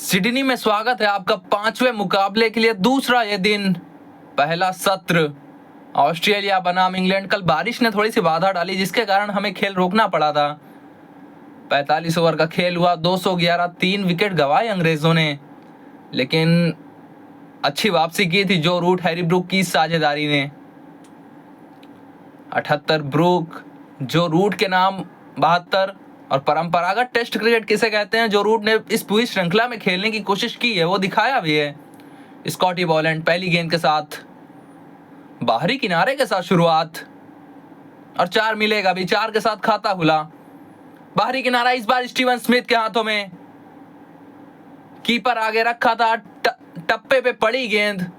Sydney में स्वागत है आपका 5वें मुकाबले के लिए। दूसरा ये दिन, पहला सत्र। ऑस्ट्रेलिया बनाम इंग्लैंड। कल बारिश ने थोड़ी सी बाधा डाली जिसके कारण हमें खेल रोकना पड़ा था। 45 ओवर का खेल हुआ, 211, 3 विकेट गंवाए अंग्रेजों ने, लेकिन अच्छी वापसी की थी जो रूट, हैरी ब्रूक की साझेदारी ने। 78 ब्रूक, जो रूट के नाम 72। और परंपरागत टेस्ट क्रिकेट किसे कहते हैं, जो रूट ने इस पूरी श्रृंखला में खेलने की कोशिश की है वो दिखाया भी है। स्कॉटी बॉलैंड पहली गेंद के साथ बाहरी किनारे के साथ शुरुआत, और 4 मिलेगा भी, 4 के साथ खाता खुला। बाहरी किनारा इस बार स्टीवन स्मिथ के हाथों में, कीपर आगे रखा था, टप्पे पे पड़ी गेंद।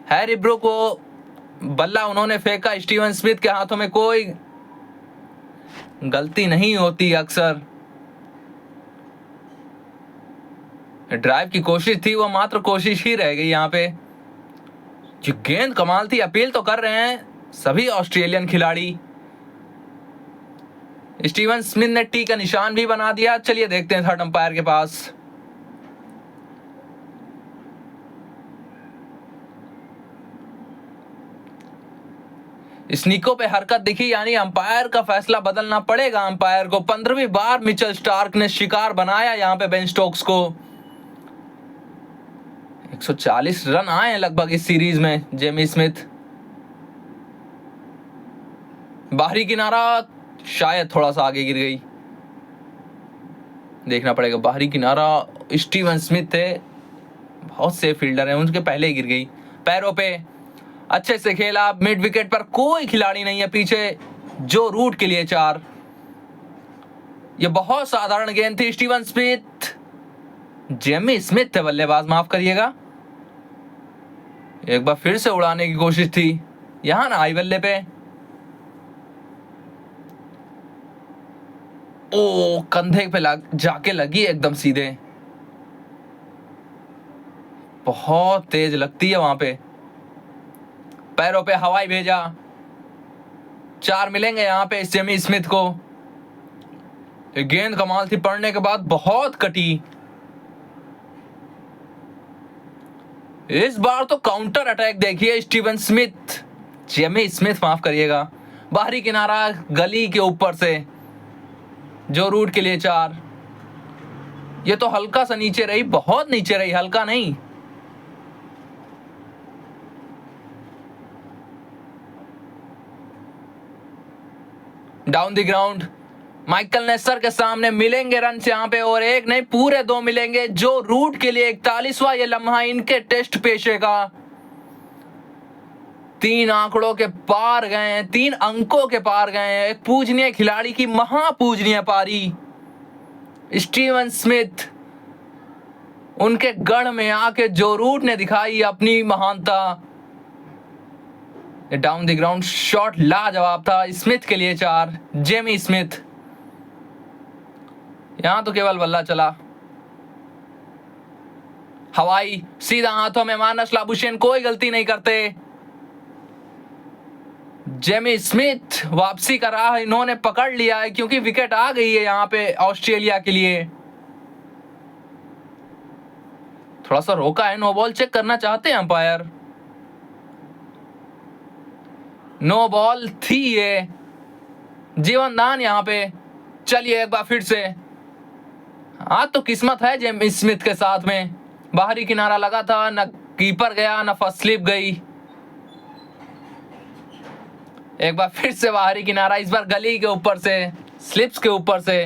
हैरी ब्रूक को बल्ला उन्होंने फेंका, स्टीवन स्मिथ के हाथों में। कोई गलती नहीं होती अक्सर। ड्राइव की कोशिश थी, वो मात्र कोशिश ही रह गई यहाँ पे। जो गेंद कमाल थी, अपील तो कर रहे हैं सभी ऑस्ट्रेलियन खिलाड़ी। स्टीवन स्मिथ ने टी का निशान भी बना दिया। चलिए देखते हैं थर्ड अंपायर के पास। स्नीको पे हरकत दिखी, यानी अंपायर का फैसला बदलना पड़ेगा अंपायर को। 15वीं बार मिचेल स्टार्क ने शिकार बनाया यहां पे बेन स्टोक्स को। 140 रन आए हैं लगभग इस सीरीज में। जेमी स्मिथ, बाहरी किनारा शायद थोड़ा सा आगे गिर गई, देखना पड़ेगा। बाहरी किनारा स्टीवन स्मिथ थे, बहुत सेफ फील्डर हैं, उनके पहले ही गिर गई। पैरों पे अच्छे से खेला, मिड विकेट पर कोई खिलाड़ी नहीं है पीछे, जो रूट के लिए 4। यह बहुत साधारण गेंद थी। स्टीवन स्मिथ, जेमी स्मिथ थे बल्लेबाज, माफ करिएगा। एक बार फिर से उड़ाने की कोशिश थी, यहां ना आई बल्ले पे। ओ, कंधे पे जाके लगी एकदम सीधे। बहुत तेज लगती है वहां पे। पैरों पे हवाई भेजा, 4 मिलेंगे यहां पे जेमी स्मिथ को। गेंद कमाल थी, पड़ने के बाद बहुत कटी। इस बार तो काउंटर अटैक देखिए स्टीवन स्मिथ, जेमी स्मिथ माफ करिएगा। बाहरी किनारा गली के ऊपर से, जो रूट के लिए 4। ये तो हल्का सा नीचे रही, बहुत नीचे रही, हल्का नहीं। Down the ground, Michael Neser के सामने मिलेंगे रन यहां पे, और एक नहीं पूरे 2 मिलेंगे, जो रूट के लिए 41वां ये लम्हा इनके टेस्ट पेशे का। 3 आंकड़ों के पार गए हैं, 3 अंकों के पार गए हैं। एक पूजनीय खिलाड़ी की महापूजनीय पारी। स्टीवन स्मिथ, उनके गढ़ में आके जो रूट ने दिखाई अपनी महानता। डाउन द ग्राउंड शॉट लाजवाब था, स्मिथ के लिए 4। जेमी स्मिथ, यहां तो केवल बल्ला चला। हवाई सीधा हाथों में, मानस लाबुशेन कोई गलती नहीं करते। जेमी स्मिथ वापसी का राह इन्होंने पकड़ लिया है, क्योंकि विकेट आ गई है यहां पे ऑस्ट्रेलिया के लिए। थोड़ा सा रोका है, नो बॉल चेक करना चाहते हैं अंपायर। नो बॉल थी ये, जीवनदान यहां पे। चलिए एक बार फिर से, आज तो किस्मत है जेमी स्मिथ के साथ में। बाहरी किनारा लगा था, न कीपर गया न फर्स्ट स्लिप गई। एक बार फिर से बाहरी किनारा, इस बार गली के ऊपर से, स्लिप्स के ऊपर से।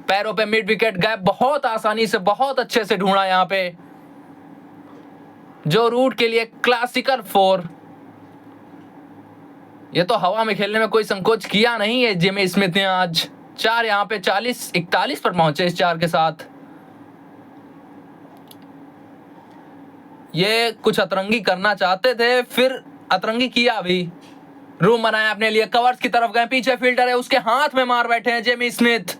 पैरों पे मिड विकेट गैप बहुत आसानी से, बहुत अच्छे से ढूंढा यहां पे, जो रूट के लिए क्लासिकल 4। ये तो हवा में खेलने में कोई संकोच किया नहीं है जेमी स्मिथ ने आज। 4 यहां पे 41 पर पहुंचे इस 4 के साथ। ये कुछ अतरंगी करना चाहते थे, फिर अतरंगी किया भी। रूम बनाया अपने लिए, कवर्स की तरफ गए, पीछे फील्डर है, उसके हाथ में मार बैठे हैं जेमी स्मिथ।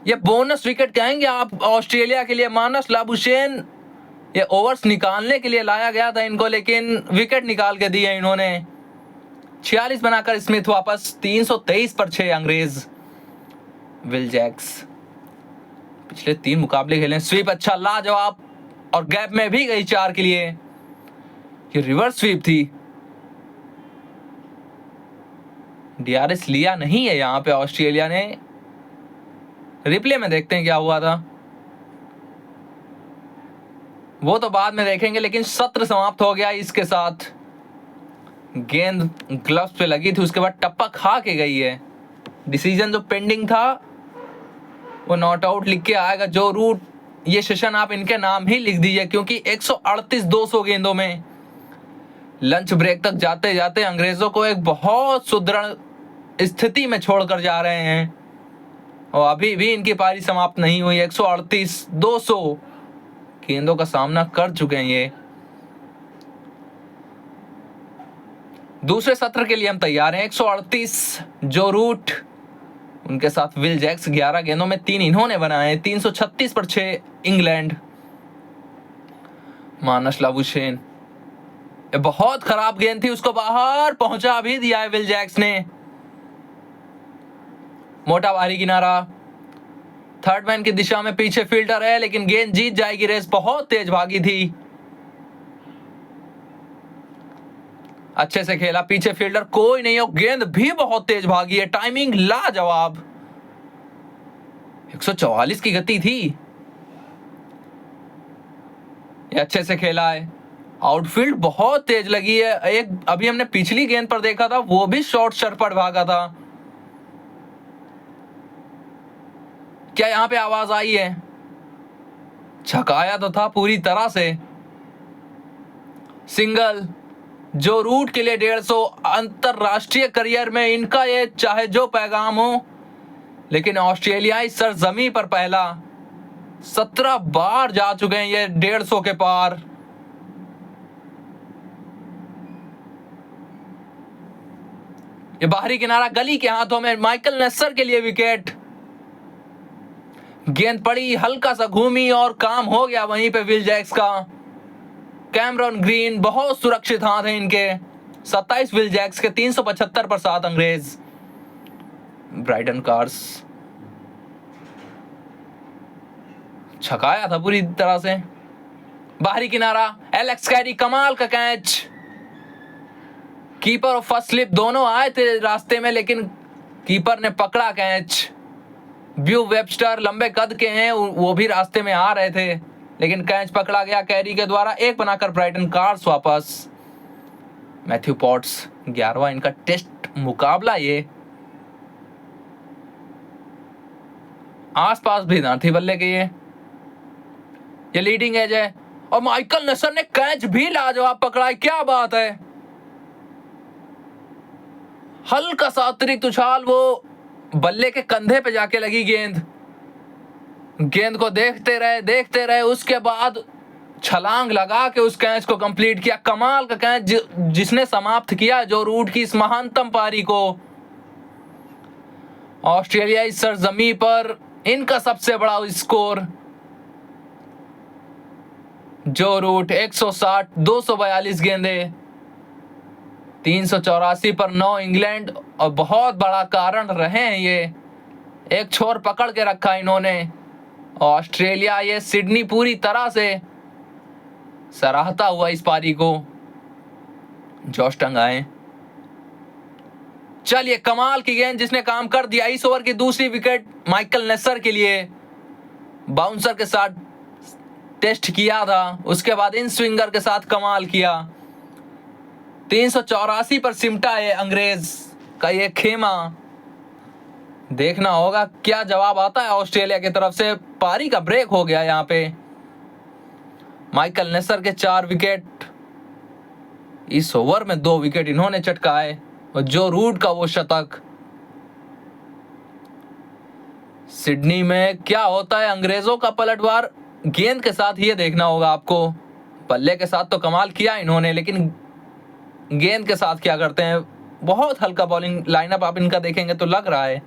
ये बोनस विकेट कहेंगे आप ऑस्ट्रेलिया के लिए। मानस लाबुशेन, ये ओवर्स निकालने के लिए लाया गया था इनको, लेकिन विकेट निकाल के दिए इन्होंने। 46 बनाकर स्मिथ वापस। 323 पर 6 अंग्रेज। विल जैक्स, पिछले 3 मुकाबले खेले, स्वीप अच्छा लाजवाब, और गैप में भी गई 4 के लिए। ये रिवर्स स्वीप थी, डीआरएस लिया नहीं है यहां पे ऑस्ट्रेलिया ने। रिप्ले में देखते हैं क्या हुआ था, वो तो बाद में देखेंगे, लेकिन सत्र समाप्त हो गया इसके साथ। गेंद ग्लव्स पे लगी थी, उसके बाद टप्पा खा के गई है। डिसीजन जो पेंडिंग था वो नॉट आउट लिख के आएगा जो रूट। ये सेशन आप इनके नाम ही लिख दीजिए, क्योंकि 138 200 गेंदों में लंच ब्रेक तक जाते जाते अंग्रेजों को एक बहुत सुदृढ़ स्थिति में छोड़कर जा रहे हैं, और अभी भी इनकी पारी समाप्त नहीं हुई। 138 200 गेंदों का सामना कर चुके हैं ये। दूसरे सत्र के लिए हम तैयार हैं। 138 जो रूट, उनके साथ विल जैक्स। 11 गेंदों में 3 इन्होंने बनाए। 336 पर 6 इंग्लैंड। मानस लाबुशेन, बहुत खराब गेंद थी, उसको बाहर पहुंचा भी दिया है विल जैक्स ने। मोटा भारी किनारा, थर्ड मैन की दिशा में पीछे फील्डर है, लेकिन गेंद जीत जाएगी रेस। बहुत तेज भागी थी, अच्छे से खेला। पीछे फील्डर कोई नहीं हो, गेंद भी बहुत तेज भागी है, टाइमिंग लाजवाब। 144 की गति थी, ये अच्छे से खेला है। आउटफील्ड बहुत तेज लगी है। एक अभी हमने पिछली गेंद पर देखा था, वो भी शॉर्ट शरपट भागा था। क्या यहां पे आवाज आई है? छकाया तो था पूरी तरह से। सिंगल जो रूट के लिए 150। अंतरराष्ट्रीय करियर में इनका ये चाहे जो पैगाम हो, लेकिन ऑस्ट्रेलियाई सरजमी पर पहला। 17 बार जा चुके हैं ये 150 के पार। ये बाहरी किनारा गली के हाथों में, माइकल नेस्सर के लिए विकेट। गेंद पड़ी, हल्का सा घूमी और काम हो गया वहीं पे विल जैक्स का। कैमरन ग्रीन बहुत सुरक्षित हाथ है इनके। 27 विल जैक्स के, 375 पर 7 अंग्रेज। ब्राइटन कार्स छकाया था पूरी तरह से। बाहरी किनारा, एलेक्स कैरी कमाल का कैच। कीपर और फर्स्ट स्लिप दोनों आए थे रास्ते में, लेकिन कीपर ने पकड़ा कैच। ब्यू वेबस्टर लंबे कद के हैं, वो भी रास्ते में आ रहे थे, लेकिन कैच पकड़ा गया कैरी के द्वारा। 1 बनाकर ब्राइटन कार्स वापस। मैथ्यू पॉट्स 11वां इनका टेस्ट मुकाबला। ये आसपास भी ना थी बल्ले के। ये लीडिंग एज है, और माइकल नेस्सर ने कैच भी लाजवाब पकड़ा है। क्या बात है, हल्का सा अतिरिक्त उछाल, वो बल्ले के कंधे पे जाके लगी गेंद। गेंद को देखते रहे, उसके बाद छलांग लगा के उस कैच को कंप्लीट किया। कमाल का कैच जिसने समाप्त किया जो रूट की इस महानतम पारी को। ऑस्ट्रेलियाई सरजमी पर इनका सबसे बड़ा स्कोर। जो रूट 160 242 गेंदे, 384 पर 9 इंग्लैंड। और बहुत बड़ा कारण रहे हैं ये, एक छोर पकड़ के रखा इन्होंने। ऑस्ट्रेलिया ये सिडनी पूरी तरह से सराहता हुआ इस पारी को। जॉश टंगाए, चलिए कमाल की गेंद जिसने काम कर दिया। इस ओवर की दूसरी विकेट माइकल नेस्सर के लिए। बाउंसर के साथ टेस्ट किया था, उसके बाद इन स्विंगर के साथ कमाल किया। 384 पर सिमटा है अंग्रेज का ये खेमा। देखना होगा क्या जवाब आता है ऑस्ट्रेलिया की तरफ से। पारी का ब्रेक हो गया यहां पे। माइकल नेस्सर के 4 विकेट, इस ओवर में 2 विकेट इन्होंने चटकाए, और जो रूट का वो शतक। सिडनी में क्या होता है अंग्रेजों का पलटवार, गेंद के साथ ये देखना होगा आपको। बल्ले के साथ तो कमाल किया इन्होंने, लेकिन गेंद के साथ क्या करते हैं। बहुत हल्का बॉलिंग लाइनअप आप इनका देखेंगे तो लग रहा है।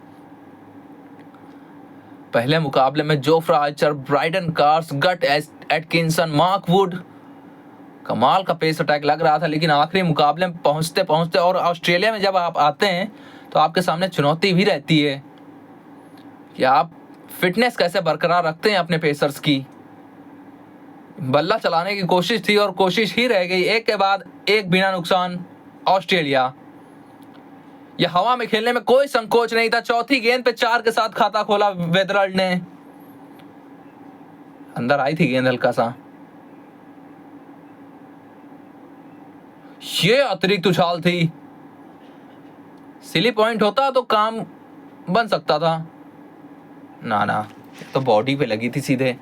पहले मुकाबले में जोफ्रा आर्चर, ब्राइडन कार्स, गट एटकिंसन, मार्क वुड, कमाल का पेस अटैक लग रहा था। लेकिन आखिरी मुकाबले में पहुंचते पहुंचते, और ऑस्ट्रेलिया में जब आप आते हैं तो आपके सामने चुनौती भी रहती है कि आप फिटनेस कैसे बरकरार रखते हैं अपने पेसर्स की। बल्ला चलाने की कोशिश थी और कोशिश ही रह गई, एक के बाद एक बिना नुकसान ऑस्ट्रेलिया। यह हवा में खेलने में कोई संकोच नहीं था। चौथी गेंद पे 4 के साथ खाता खोला वेदरल्ड ने। अंदर आई थी गेंद हल्का सा, ये अतिरिक्त उछाल थी। सिली पॉइंट होता तो काम बन सकता था। ना ना, तो बॉडी पे लगी थी सीधे।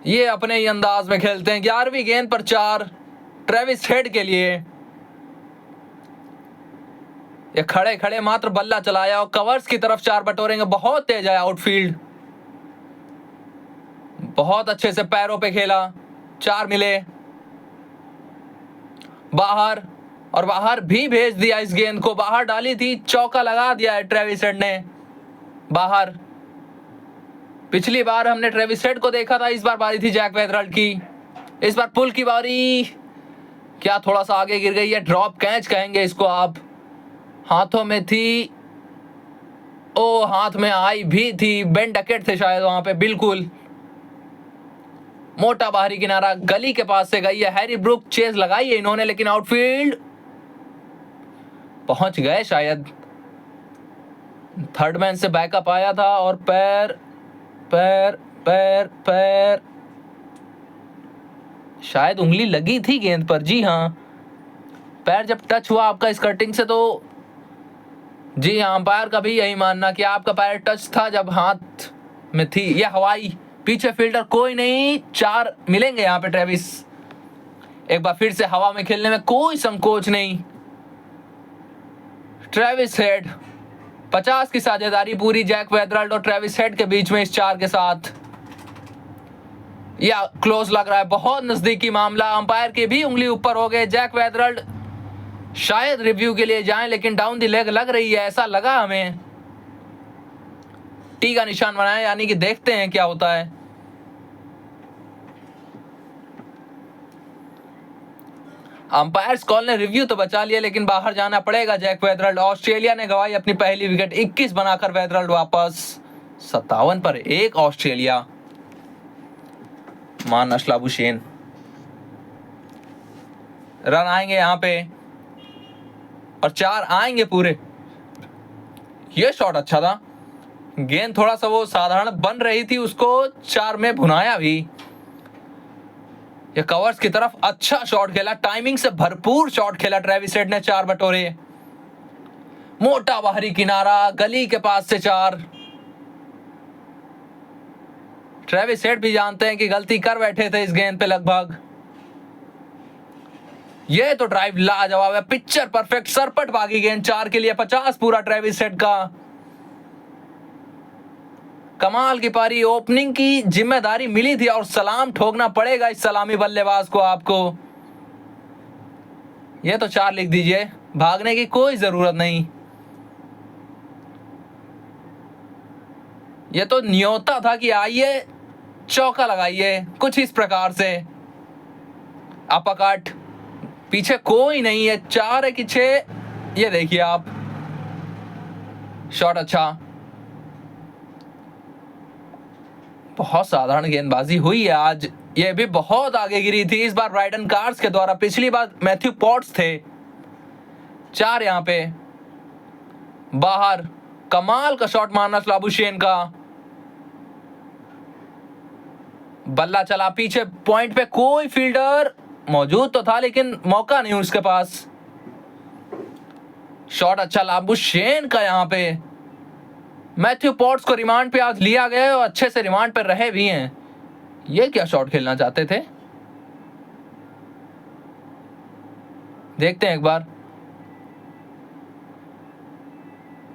ये अपने ही अंदाज में खेलते हैं। 11वीं गेंद पर 4 ट्रेविस हेड के लिए। ये खड़े खड़े मात्र बल्ला चलाया और कवर्स की तरफ 4 बटोरेंगे। बहुत तेज है आउटफील्ड, बहुत अच्छे से पैरों पे खेला। 4 मिले बाहर, और बाहर भी भेज दिया। इस गेंद को बाहर डाली थी, चौका लगा दिया है ट्रेविस हेड ने बाहर। पिछली बार हमने ट्रेविस हेड को देखा था, इस बार बारी थी जैक वेदरल्ड की। इस बार पुल की बारी, क्या थोड़ा सा आगे गिर गई है। ड्रॉप कैच कहेंगे इसको आप। हाथों में थी, ओ हाथ में आई भी थी। बेन डकेट थे शायद वहां पे। बिल्कुल मोटा बाहरी किनारा गली के पास से गई है। हैरी ब्रूक चेज लगाई है इन्होंने, लेकिन आउटफील्ड पहुंच गए शायद। थर्ड मैन से बैकअप आया था और पैर पैर पैर पैर, शायद उंगली लगी थी गेंद पर। जी हाँ, पैर जब टच हुआ आपका स्कर्टिंग से तो जी हाँ, अंपायर का भी यही मानना कि आपका पैर टच था जब हाथ में थी। यह हवाई, पीछे फील्डर कोई नहीं। 4 मिलेंगे यहाँ पे ट्रेविस। एक बार फिर से हवा में खेलने में कोई संकोच नहीं। ट्रेविस हेड, 50 की साझेदारी पूरी जैक वेदरल्ड और ट्रेविस हेड के बीच में इस 4 के साथ। या क्लोज लग रहा है, बहुत नजदीकी मामला। अंपायर की भी उंगली ऊपर हो गए। जैक वेदरल्ड शायद रिव्यू के लिए जाएं, लेकिन डाउन द लेग लग रही है, ऐसा लगा हमें। टी का निशान बनाया, यानी कि देखते हैं क्या होता है। अंपायर्स कॉल ने रिव्यू तो बचा लिया, लेकिन बाहर जाना पड़ेगा जैक वेदरल्ड। ऑस्ट्रेलिया ने गवाई अपनी पहली विकेट। 21 बनाकर वेदरल्ड वापस। 57 पर 1 ऑस्ट्रेलिया। मान अशलाबुशेन। रन आएंगे यहां पे और 4 आएंगे पूरे। ये शॉट अच्छा था। गेंद थोड़ा सा वो साधारण बन रही थी, उसको 4 में भुनाया भी। ये कवर्स की तरफ अच्छा शॉट खेला, टाइमिंग से भरपूर शॉट खेला ट्रेविस हेड ने। 4 बटोरे, मोटा बाहरी किनारा गली के पास से 4। ट्रेविस हेड भी जानते हैं कि गलती कर बैठे थे इस गेंद पे लगभग। ये तो ड्राइव लाजवाब है, पिक्चर परफेक्ट, सरपट भागी गेंद। 4 के लिए 50 पूरा ट्रेविस हेड का। कमाल की पारी, ओपनिंग की जिम्मेदारी मिली थी और सलाम ठोकना पड़ेगा इस सलामी बल्लेबाज को आपको। ये तो 4 लिख दीजिए, भागने की कोई जरूरत नहीं। ये तो न्योता था कि आइए चौका लगाइए, कुछ इस प्रकार से। अपकट, पीछे कोई नहीं है। 4 है कि 6, ये देखिए आप। शॉट अच्छा, बहुत साधारण गेंदबाजी हुई है आज। ये भी बहुत आगे गिरी थी, इस बार ब्राइडन कार्स के द्वारा। पिछली बार मैथ्यू पॉट्स थे। 4 यहां पे बाहर। कमाल का शॉट मारना लाबुशेन का। बल्ला चला पीछे, पॉइंट पे कोई फील्डर मौजूद तो था, लेकिन मौका नहीं उसके पास। शॉट अच्छा लाबुशेन का। यहां पे मैथ्यू पॉट्स को रिमांड पे आज लिया गया और अच्छे से रिमांड पे रहे भी हैं। ये क्या शॉट खेलना चाहते थे, देखते हैं एक बार।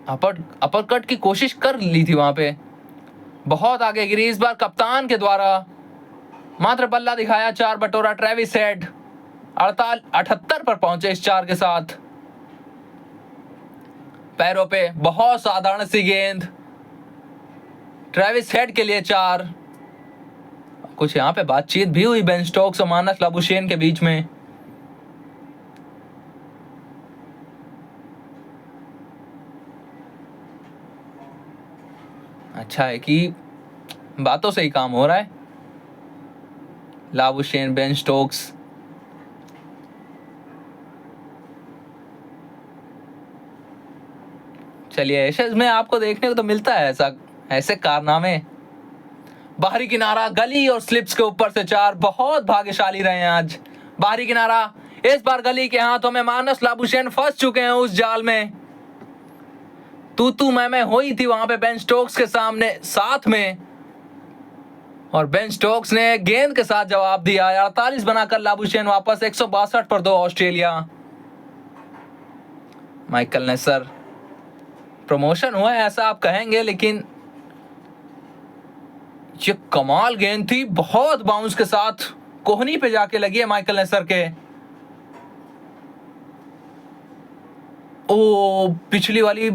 अपर कट की कोशिश कर ली थी वहां पे, बहुत आगे गिरी। इस बार कप्तान के द्वारा मात्र बल्ला दिखाया। 4 बटोरा ट्रेविस हेड। 78 पर पहुंचे इस 4 के साथ। पैरों पे बहुत साधारण सी गेंद। ट्रेविस हेड के लिए 4। कुछ यहां पे बातचीत भी हुई बेन स्टोक्स और मानस लाबुशेन के बीच में। अच्छा है कि बातों से ही काम हो रहा है। लाबुशेन, बेन स्टोक्स, चलिए एशेज में आपको देखने को तो मिलता है ऐसा, ऐसे कारनामे। बाहरी किनारा, गली और स्लिप्स के ऊपर से 4, बहुत भाग्यशाली रहे हैं आज। बाहरी किनारा, इस बार गली के हाथों में मानस लाबुशेन फंस चुके हैं उस जाल में। तू मैं हुई थी वहां पे बेन स्टोक्स के सामने साथ में, और बेन स्टोक्स ने गेंद के साथ जवाब दिया। 48 बनाकर लाबुशेन वापस 162 पर 2 ऑस्ट्रेलिया। माइकल नेसर प्रमोशन हुआ है ऐसा आप कहेंगे, लेकिन ये कमाल गेंद थी, बहुत बाउंस के साथ कोहनी पे जाके लगी है माइकल नेसर के। ओ पिछली वाली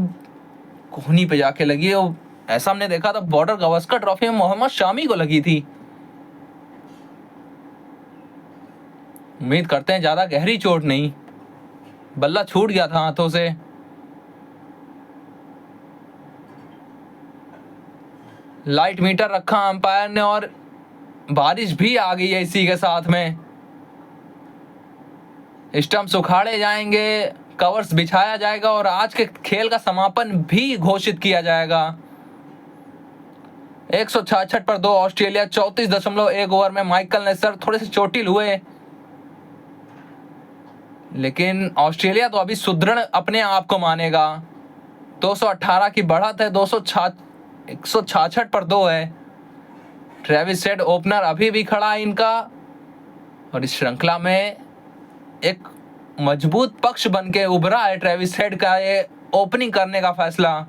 कोहनी पे जाके लगी है। ऐसा हमने देखा था बॉर्डर गावस्कर ट्रॉफी में मोहम्मद शामी को लगी थी। उम्मीद करते हैं ज्यादा गहरी चोट नहीं, बल्ला छूट गया था हाथों से। लाइट मीटर रखा अंपायर ने, और बारिश भी आ गई है इसी के साथ में। स्टंप्स उखाड़े जाएंगे, कवर्स बिछाया जाएगा और आज के खेल का समापन भी घोषित किया जाएगा। 166 पर 2 ऑस्ट्रेलिया। 34.1 ओवर में माइकल नेसर थोड़े से चोटिल हुए, लेकिन ऑस्ट्रेलिया तो अभी सुदृढ़ अपने आप को मानेगा। 218 की बढ़त है, 166 पर 2 है। ट्रेविस हेड ओपनर अभी भी खड़ा है इनका, और इस श्रृंखला में एक मजबूत पक्ष बन के उभरा है ट्रेविस हेड का ये ओपनिंग करने का फैसला।